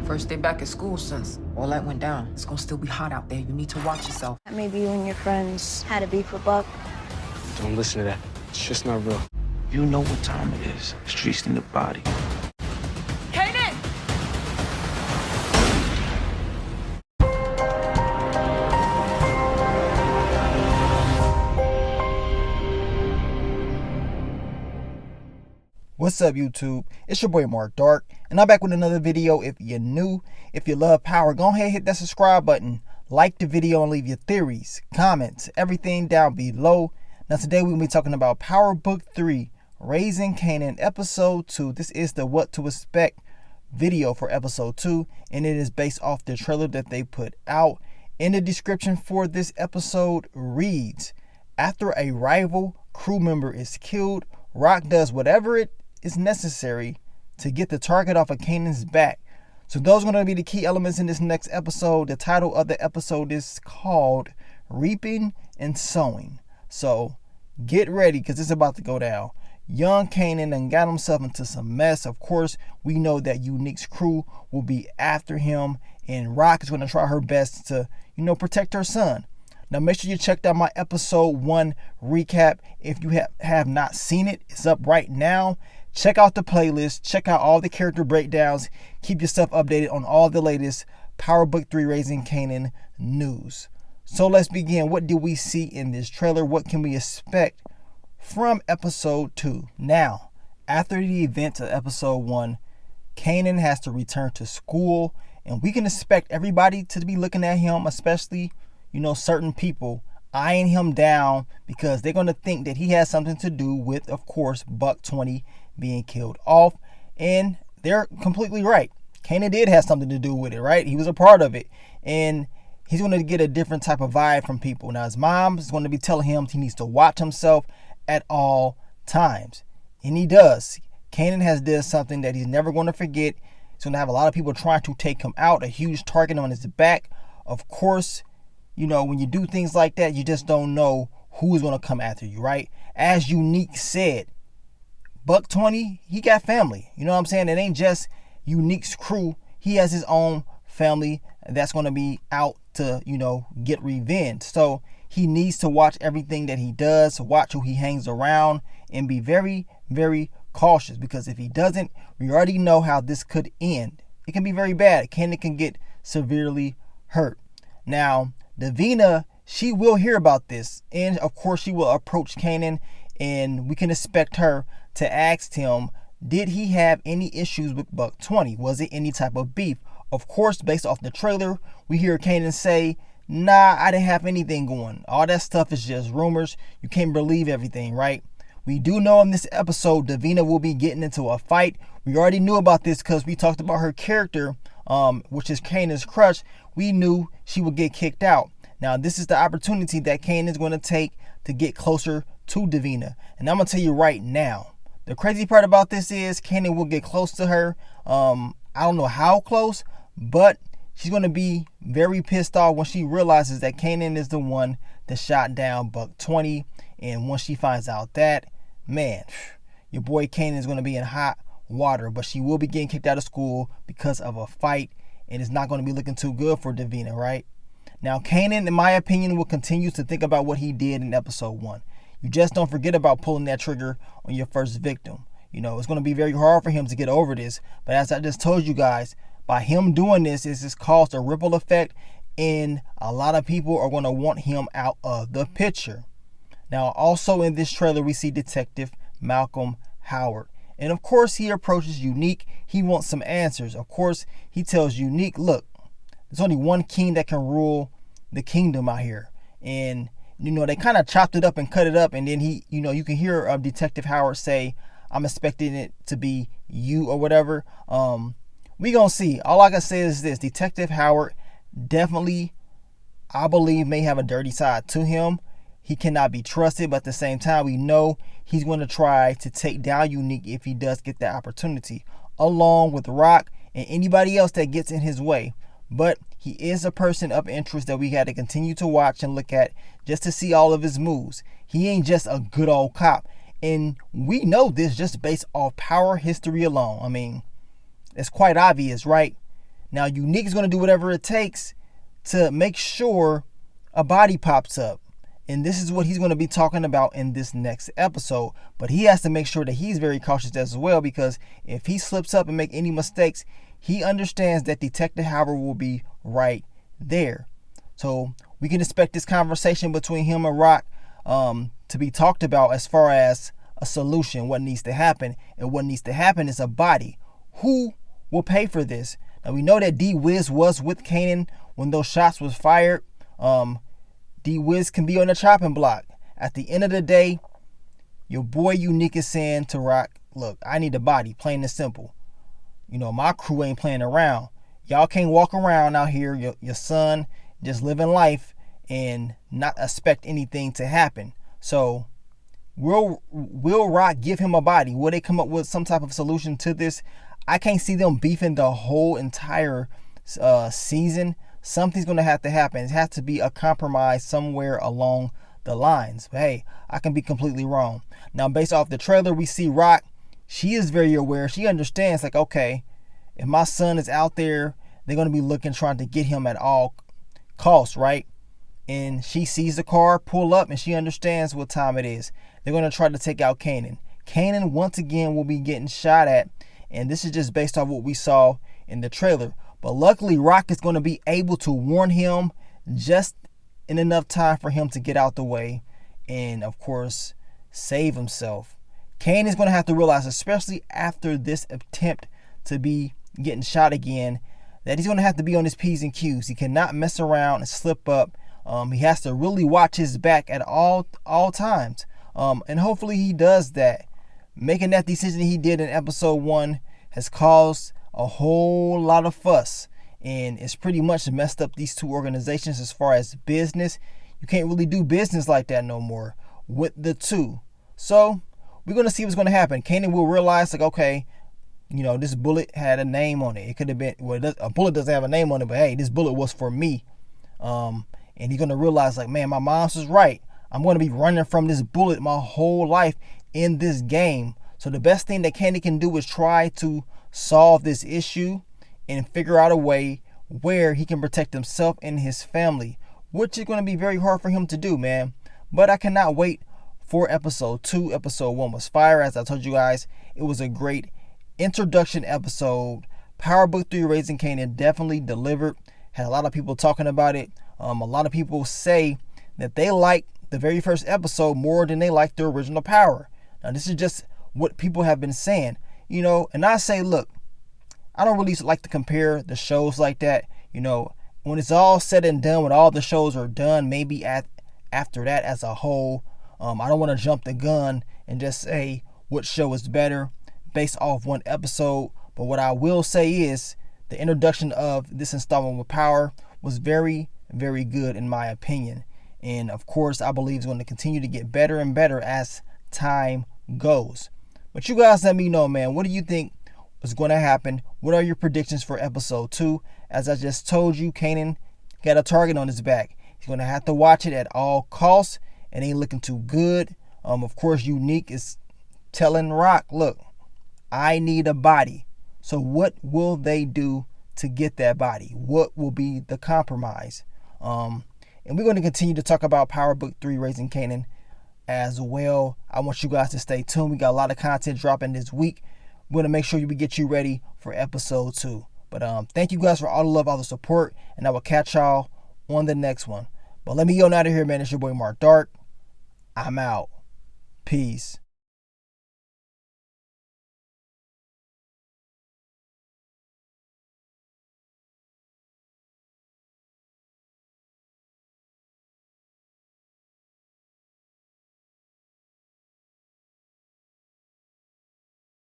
First day back at school since all that went down. It's gonna still be hot out there. You need to watch yourself. Maybe you and your friends had a beef with Buck. Don't listen to that. It's just not real. You know what time it is. Streets in the body. Kanan! What's up, YouTube? It's your boy Mark Dark, and I'm back with another video. If you're new, if you love power, go ahead and hit that subscribe button, like the video, and leave your theories, comments, everything down below. Now today we're going to be talking about Power Book 3, Raising Kanan, Episode 2. This is the What to Expect video for Episode 2, and it is based off the trailer that they put out. In the description for this episode reads, after a rival crew member is killed, Rock does whatever it is necessary to get the target off of Kanan's back. So those are going to be the key elements in this next episode. The title of the episode is called Reaping and Sowing. So get ready, because it's about to go down. Young Kanan done got himself into some mess. Of course, we know that Unique's crew will be after him, and Rock is going to try her best to, protect her son. Now make sure you check out my episode 1 recap. If you have not seen it, it's up right now. Check out the playlist. Check out all the character breakdowns. Keep yourself updated on all the latest Power Book 3 Raising Kanan news. So let's begin. What do we see in this trailer? What can we expect from episode 2? Now, after the events of episode 1, Kanan has to return to school, and we can expect everybody to be looking at him, especially certain people eyeing him down, because they're going to think that he has something to do with, of course, Buck 20 being killed off. And they're completely right. Kanan did have something to do with it, right? He was a part of it. And he's going to get a different type of vibe from people. Now, his mom is going to be telling him he needs to watch himself at all times. And he does. Kanan has done something that he's never going to forget. He's going to have a lot of people trying to take him out, a huge target on his back. Of course, when you do things like that, you just don't know who's going to come after you, right? As Unique said, Buck 20, he got family. You know what I'm saying? It ain't just Unique's crew. He has his own family that's going to be out to, get revenge. So he needs to watch everything that he does, watch who he hangs around, and be very, very cautious. Because if he doesn't, we already know how this could end. It can be very bad. Kanan can get severely hurt. Now, Davina, she will hear about this, and of course she will approach Kanan, and we can expect her to ask him, did he have any issues with Buck 20? Was it any type of beef? Of course, based off the trailer, we hear Kanan say, nah, I didn't have anything going. All that stuff is just rumors. You can't believe everything, right? We do know in this episode, Davina will be getting into a fight. We already knew about this because we talked about her character, which is Kanan's crush. We knew she would get kicked out. Now, this is the opportunity that Kanan is going to take to get closer to Davina. And I'm going to tell you right now, the crazy part about this is Kanan will get close to her. I don't know how close, but she's going to be very pissed off when she realizes that Kanan is the one that shot down Buck 20. And once she finds out that, man, your boy Kanan is going to be in hot water. But she will be getting kicked out of school because of a fight. And it's not going to be looking too good for Davina, right? Now, Kanan, in my opinion, will continue to think about what he did in episode 1. You just don't forget about pulling that trigger on your first victim. It's going to be very hard for him to get over this. But as I just told you guys, by him doing this, it's just caused a ripple effect. And a lot of people are going to want him out of the picture. Now, also in this trailer, we see Detective Malcolm Howard. And of course, he approaches Unique. He wants some answers. Of course, he tells Unique, look, there's only one king that can rule the kingdom out here. And, they kind of chopped it up and cut it up. And then you can hear Detective Howard say, I'm expecting it to be you or whatever. We gonna see. All I can say is this. Detective Howard definitely, I believe, may have a dirty side to him. He cannot be trusted, but at the same time, we know he's going to try to take down Unique if he does get that opportunity, along with Rock and anybody else that gets in his way. But he is a person of interest that we got to continue to watch and look at just to see all of his moves. He ain't just a good old cop. And we know this just based off power history alone. I mean, it's quite obvious, right? Now, Unique is going to do whatever it takes to make sure a body pops up. And this is what he's going to be talking about in this next episode. But he has to make sure that he's very cautious as well, because if he slips up and make any mistakes, he understands that Detective Howard will be right there. So we can expect this conversation between him and Rock to be talked about as far as a solution, what needs to happen. And what needs to happen is a body. Who will pay for this? Now, we know that D-Wiz was with Kanan when those shots was fired. D-Wiz can be on the chopping block. At the end of the day, your boy Unique is saying to Rock, look, I need a body, plain and simple. You know, my crew ain't playing around. Y'all can't walk around out here, your son, just living life and not expect anything to happen. So will Rock give him a body? Will they come up with some type of solution to this? I can't see them beefing the whole entire season. Something's going to have to happen. It has to be a compromise somewhere along the lines. But hey, I can be completely wrong. Now, based off the trailer, we see Rock. She is very aware. She understands, like, okay, if my son is out there, they're going to be trying to get him at all costs, right? And she sees the car pull up and she understands what time it is. They're going to try to take out Kanan. Kanan, once again, will be getting shot at. And this is just based off what we saw in the trailer. But luckily, Rock is going to be able to warn him just in enough time for him to get out the way and, of course, save himself. Kanan is going to have to realize, especially after this attempt to be getting shot again, that he's going to have to be on his P's and Q's. He cannot mess around and slip up. He has to really watch his back at all times. And hopefully he does that. Making that decision he did in episode 1 has caused a whole lot of fuss, and it's pretty much messed up these two organizations as far as business. You can't really do business like that no more with the two. So we're going to see what's going to happen. Kanan will realize, like, okay, you know, this bullet had a name on it. It could have been, well, a bullet doesn't have a name on it, but hey, this bullet was for me. And he's going to realize, like, man, my mom's was right. I'm going to be running from this bullet my whole life in this game. So the best thing that Kanan can do is try to solve this issue and figure out a way where he can protect himself and his family, which is going to be very hard for him to do, man. But I cannot wait for episode 2. Episode 1 was fire. As I told you guys, it was a great introduction episode. Power Book 3 Raising Kanan definitely delivered. Had a lot of people talking about it. A lot of people say that they like the very first episode more than they like the original Power. Now, this is just what people have been saying, you know, and I say, look, I don't really like to compare the shows like that. You know, when it's all said and done, when all the shows are done, maybe after that as a whole, I don't want to jump the gun and just say what show is better based off one episode. But what I will say is the introduction of this installment with Power was very, very good in my opinion. And of course, I believe it's going to continue to get better and better as time goes. But you guys let me know, man. What do you think is going to happen? What are your predictions for episode 2? As I just told you, Kanan got a target on his back. He's going to have to watch it at all costs. It ain't looking too good. Of course, Unique is telling Rock, look, I need a body. So what will they do to get that body? What will be the compromise? And we're going to continue to talk about Power Book 3 Raising Kanan as well. I want you guys to stay tuned. We got a lot of content dropping this week. We're going to make sure we get you ready for episode 2. But thank you guys for all the love, all the support, and I will catch y'all on the next one. But let me go out of here, man. It's your boy Mark Dark. I'm out. Peace.